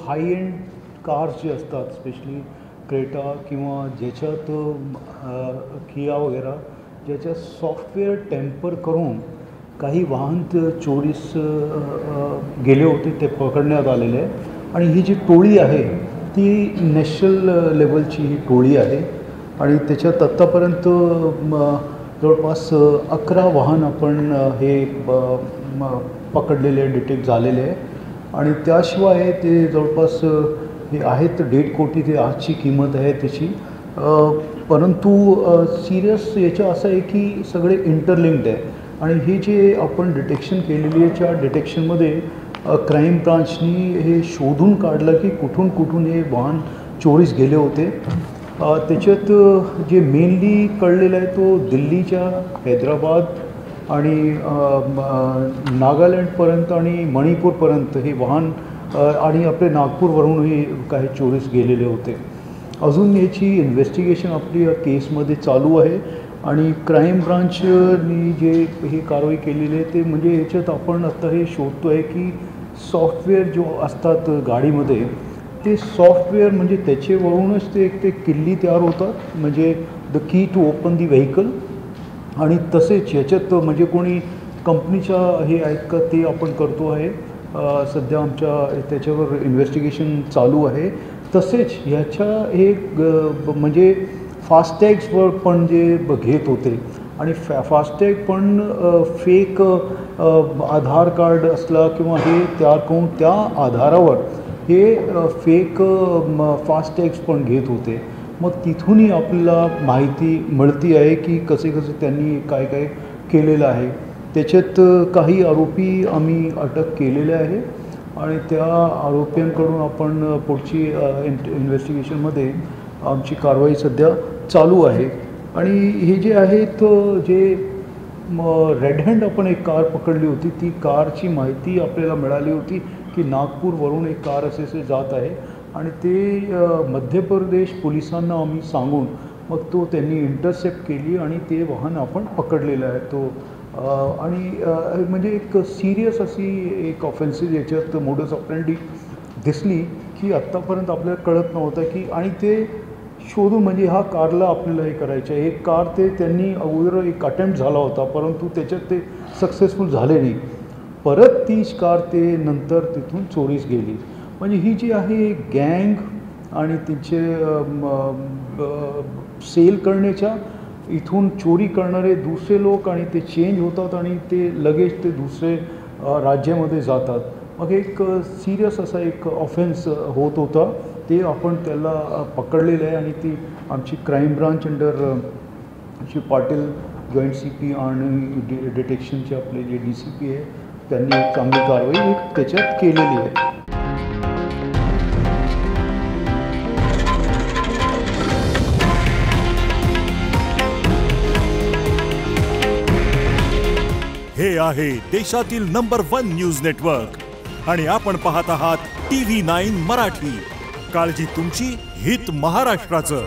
हाय end cars जे असतात specially Creta किंवा ज्याच्यात किया वगैरे ज्याच्यात सॉफ्टवेअर टेम्पर करून काही वाहन चोरीस गेले होते ते पकडण्यात आलेले आहे. आणि ही जी टोळी आहे ती नॅशनल लेवलची ही टोळी आहे आणि त्याच्यात आत्तापर्यंत जवळपास 11 वाहन आपण हे पकडलेले डिटेक्ट झालेले आहे. आणि त्याशिवाय ते जवळपास हे आहेत 1.5 कोटी ते आजची किंमत आहे त्याची. परंतु सिरियस याचं असं आहे की सगळे इंटरलिंक्ड आहे आणि हे जे आपण डिटेक्शन केलेली याच्या डिटेक्शनमध्ये क्राईम ब्रांचनी हे शोधून काढलं की कुठून कुठून हे वाहन चोरीस गेले होते. त्याच्यात जे मेनली कळलेलं आहे तो दिल्लीच्या हैदराबाद आणि नागालँडपर्यंत आणि मणिपूरपर्यंत हे वाहन आणि आपले नागपूरवरूनही काही चोरीस गेलेले होते. अजून याची इन्व्हेस्टिगेशन आपली केसमध्ये चालू आहे आणि क्राईम ब्रांचनी जे ही कारवाई केलेली आहे ते म्हणजे याच्यात आपण आता हे शोधतो आहे की सॉफ्टवेअर जो असतात गाडीमध्ये ते सॉफ्टवेअर म्हणजे त्याच्यावरूनच ते किल्ली तयार होतात म्हणजे the key to open the vehicle. आणि तसेच याच्यात म्हणजे कोणी कंपनीच्या हे आहेत का ते आपण करतो आहे. सध्या आमच्या त्याच्यावर इन्व्हेस्टिगेशन चालू आहे. तसेच ह्याच्या एक म्हणजे फास्टॅग्सवर पण जे घेत होते आणि फास्टॅग पण फेक आधार कार्ड असला किंवा हे तयार करून त्या आधारावर हे फेक फास्टॅग्स पण घेत होते. मग तिथूनही आपल्याला माहिती मिळती आहे की कसे त्यांनी काय काय केलेलं आहे. त्याच्यात काही आरोपी आम्ही अटक केलेले आहे आणि त्या आरोपींकडून आपण पुढची इन्व्हेस्टिगेशनमध्ये आमची कारवाई सध्या चालू आहे. आणि हे जे आहेत जे रेड हँड आपण एक कार पकडली होती ती कारची माहिती आपल्याला मिळाली होती की नागपूरवरून एक कार असे जात आहे आणि ते मध्य प्रदेश पोलिसांना आम्ही सांगून मग त्यांनी इंटरसेप्ट केली आणि ते वाहन आपण पकडलेलं आहे. तो आणि म्हणजे एक सिरियस अशी एक ऑफेन्सिव याच्यात मोडस ऑपरेंडी दिसली की आत्तापर्यंत आपल्याला कळत नव्हतं की आणि ते शोधून म्हणजे ह्या कारला आपल्याला हे करायचं आहे. एक कार त्यांनी अगोदर एक अटेम्प्ट झाला होता परंतु त्याच्यात ते सक्सेसफुल झाले नाही. परत तीच कार नंतर तिथून चोरीस गेली. म्हणजे ही जी आहे गँग आणि तिचे सेल करण्याच्या इथून चोरी करणारे दुसरे लोक आणि ते चेंज होतात आणि ते लगेच ते दुसरे राज्यामध्ये जातात. मग एक सिरियस असा एक ऑफेन्स होत होता ते आपण त्याला पकडलेलं आहे आणि ती आमची crime branch under Shri Patil joint CP आणि डिटेक्शनचे आपले जे DCP आहे त्यांनी एक चांगली कारवाई त्याच्यात केलेली आहे. हे आहे देशातील नंबर 1 न्यूज नेटवर्क आणि आपण पाहत आहात TV9 मराठी. काळजी तुमची, हित महाराष्ट्राचं.